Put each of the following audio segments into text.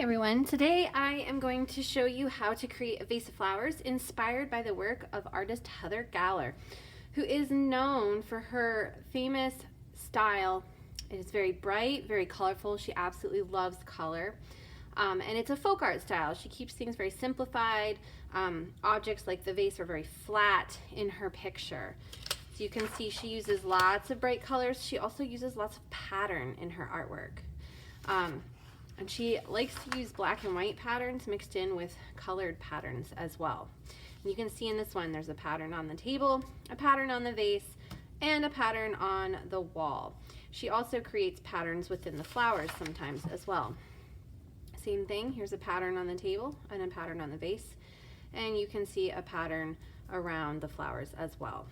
Hey everyone, today I am going to show you how to create a vase of flowers inspired by the work of artist Heather Galler, who is known for her famous style. It is very bright, very colorful. She absolutely loves color. And it's a folk art style. She keeps things very simplified. Objects like the vase are very flat in her picture. So you can see she uses lots of bright colors. She also uses lots of pattern in her artwork. And she likes to use black and white patterns mixed in with colored patterns as well. And you can see in this one there's a pattern on the table, a pattern on the vase, and a pattern on the wall. She also creates patterns within the flowers sometimes as well. Same thing, here's a pattern on the table and a pattern on the vase. And you can see a pattern around the flowers as well.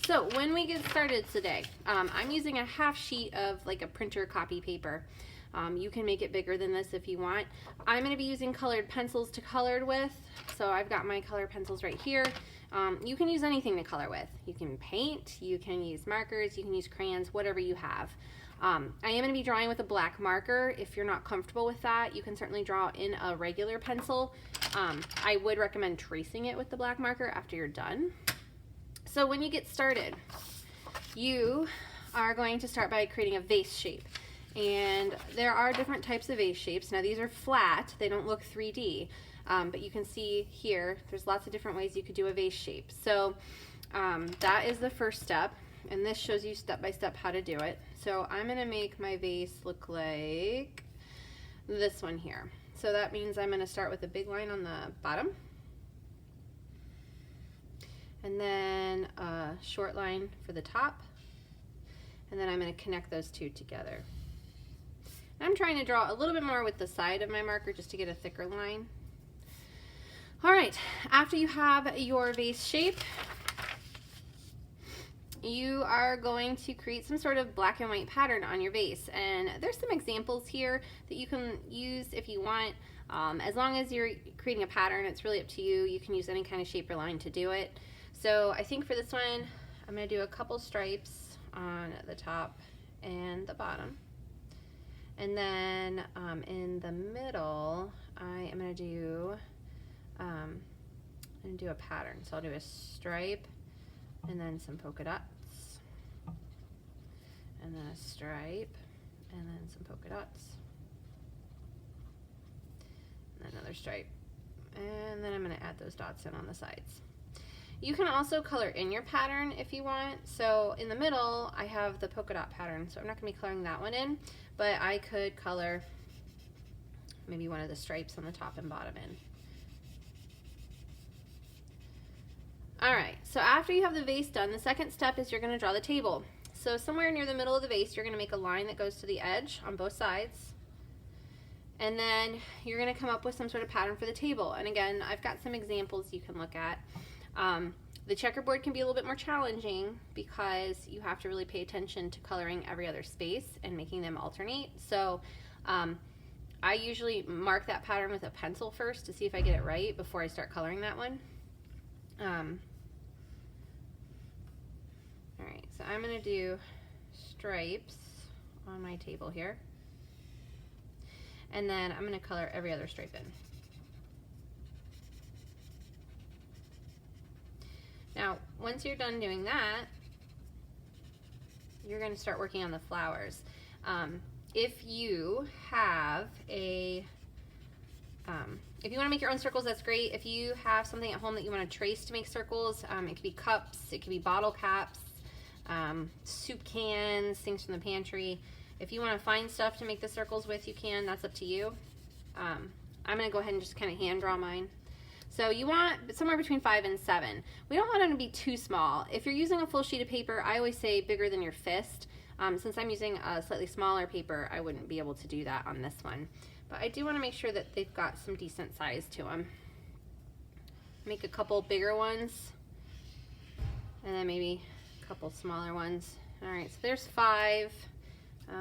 So when we get started today, I'm using a half sheet of like a printer copy paper. You can make it bigger than this if you want. I'm going to be using colored pencils to color with, so I've got my color pencils right here. You can use anything to color with. You can paint, you can use markers, you can use crayons, whatever you have. I am going to be drawing with a black marker. If you're not comfortable with that, you can certainly draw in a regular pencil. I would recommend tracing it with the black marker after you're done. So when you get started, you are going to start by creating a vase shape. And there are different types of vase shapes. Now these are flat, they don't look 3D, but you can see here, there's lots of different ways you could do a vase shape. So that is the first step, and this shows you step by step how to do it. So I'm gonna make my vase look like this one here. So that means I'm gonna start with a big line on the bottom, and then a short line for the top, and then I'm gonna connect those two together. I'm trying to draw a little bit more with the side of my marker just to get a thicker line. All right, after you have your vase shape, you are going to create some sort of black and white pattern on your vase. And there's some examples here that you can use if you want. As long as you're creating a pattern, it's really up to you. You can use any kind of shape or line to do it. So I think for this one, I'm gonna do a couple stripes on the top and the bottom. And then in the middle, I am going to do a pattern. So I'll do a stripe, and then some polka dots, and then a stripe, and then some polka dots, and another stripe, and then I'm going to add those dots in on the sides. You can also color in your pattern if you want. So in the middle, I have the polka dot pattern, so I'm not going to be coloring that one in, but I could color maybe one of the stripes on the top and bottom in. All right, so after you have the vase done, the second step is you're going to draw the table. So somewhere near the middle of the vase, you're going to make a line that goes to the edge on both sides. And then you're going to come up with some sort of pattern for the table. And again, I've got some examples you can look at. The checkerboard can be a little bit more challenging because you have to really pay attention to coloring every other space and making them alternate. So I usually mark that pattern with a pencil first to see if I get it right before I start coloring that one. Alright, so I'm going to do stripes on my table here. And then I'm going to color every other stripe in. Now, once you're done doing that, you're going to start working on the flowers. If you have if you want to make your own circles, that's great. If you have something at home that you want to trace to make circles, it could be cups, it could be bottle caps, soup cans, things from the pantry. If you want to find stuff to make the circles with, you can. That's up to you. I'm going to go ahead and just kind of hand draw mine. So you want somewhere between 5 and 7. We don't want them to be too small. If you're using a full sheet of paper, I always say bigger than your fist. Since I'm using a slightly smaller paper, I wouldn't be able to do that on this one. But I do want to make sure that they've got some decent size to them. Make a couple bigger ones, and then maybe a couple smaller ones. All right, so there's 5.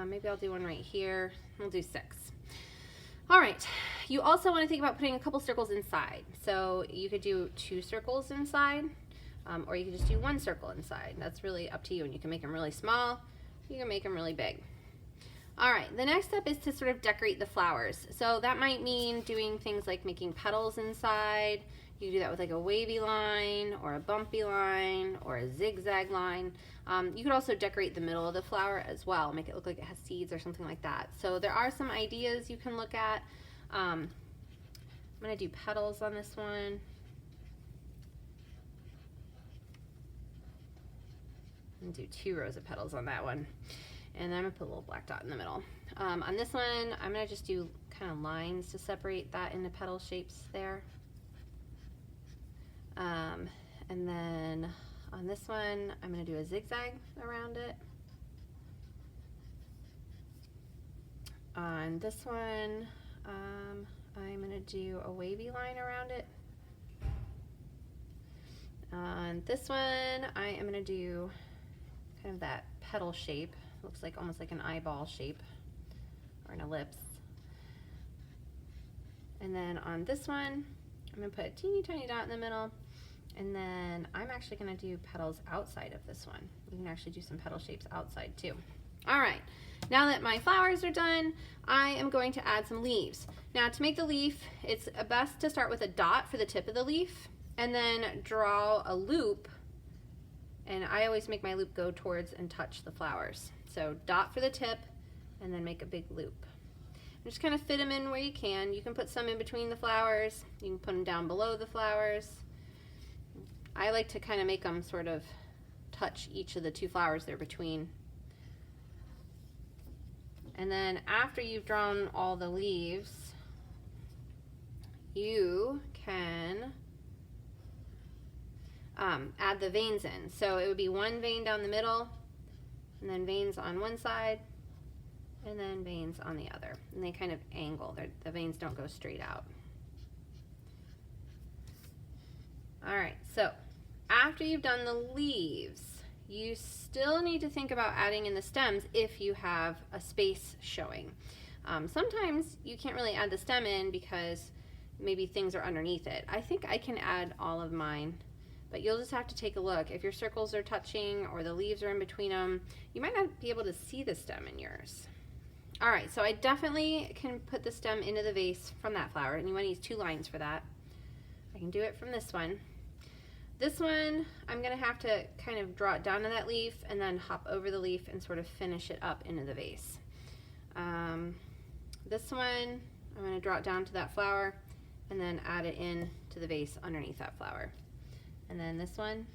Maybe I'll do one right here. We'll do 6. All right, you also want to think about putting a couple circles inside. So you could do 2 circles inside, or you could just do 1 circle inside. That's really up to you, and you can make them really small, you can make them really big. All right, the next step is to sort of decorate the flowers. So that might mean doing things like making petals inside. You can do that with like a wavy line or a bumpy line or a zigzag line. You could also decorate the middle of the flower as well, make it look like it has seeds or something like that. So there are some ideas you can look at. I'm gonna do petals on this one. And do 2 rows of petals on that one. And then I'm gonna put a little black dot in the middle. On this one, I'm gonna just do kind of lines to separate that into petal shapes there. And then on this one, I'm gonna do a zigzag around it. On this one, I'm gonna do a wavy line around it. On this one, I am gonna do kind of that petal shape. Looks like almost like an eyeball shape or an ellipse. And then on this one, I'm gonna put a teeny tiny dot in the middle. And then I'm actually gonna do petals outside of this one. You can actually do some petal shapes outside too. All right, now that my flowers are done, I am going to add some leaves. Now to make the leaf, it's best to start with a dot for the tip of the leaf and then draw a loop. And I always make my loop go towards and touch the flowers. So dot for the tip and then make a big loop. And just kind of fit them in where you can. You can put some in between the flowers. You can put them down below the flowers. I like to kind of make them sort of touch each of the 2 flowers they're between. And then after you've drawn all the leaves, you can add the veins in. So it would be 1 vein down the middle, and then veins on one side, and then veins on the other. And they kind of angle. The veins don't go straight out. All right, so after you've done the leaves, you still need to think about adding in the stems if you have a space showing. Sometimes you can't really add the stem in because maybe things are underneath it. I think I can add all of mine, but you'll just have to take a look. If your circles are touching or the leaves are in between them, you might not be able to see the stem in yours. All right, so I definitely can put the stem into the vase from that flower, and you want to use 2 lines for that. I can do it from this one. This one, I'm gonna have to kind of draw it down to that leaf and then hop over the leaf and sort of finish it up into the vase. This one, I'm gonna draw it down to that flower and then add it in to the vase underneath that flower. And then this one,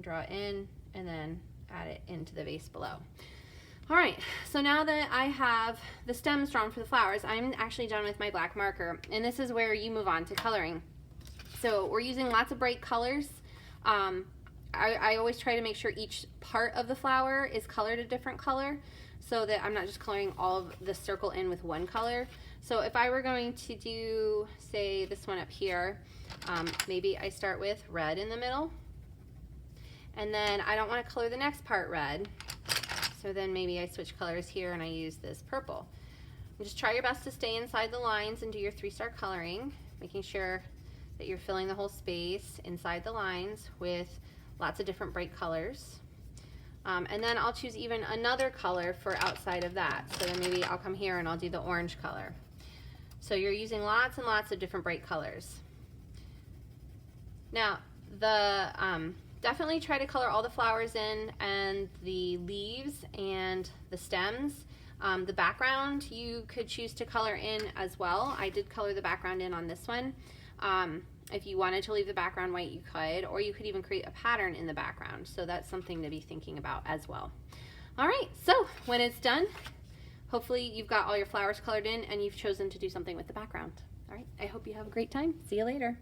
draw it in and then add it into the vase below. All right, so now that I have the stems drawn for the flowers, I'm actually done with my black marker, and this is where you move on to coloring. So we're using lots of bright colors. I always try to make sure each part of the flower is colored a different color so that I'm not just coloring all of the circle in with one color. So if I were going to do, say, this one up here, maybe I start with red in the middle, and then I don't want to color the next part red, so then maybe I switch colors here and I use this purple. And just try your best to stay inside the lines and do your 3-star coloring, making sure that you're filling the whole space inside the lines with lots of different bright colors. And then I'll choose even another color for outside of that. So then maybe I'll come here and I'll do the orange color. So you're using lots and lots of different bright colors. Now, definitely try to color all the flowers in and the leaves and the stems. The background you could choose to color in as well. I did color the background in on this one. If you wanted to leave the background white, you could, or you could even create a pattern in the background. So that's something to be thinking about as well. All right, so when it's done, hopefully you've got all your flowers colored in and you've chosen to do something with the background. All right, I hope you have a great time. See you later.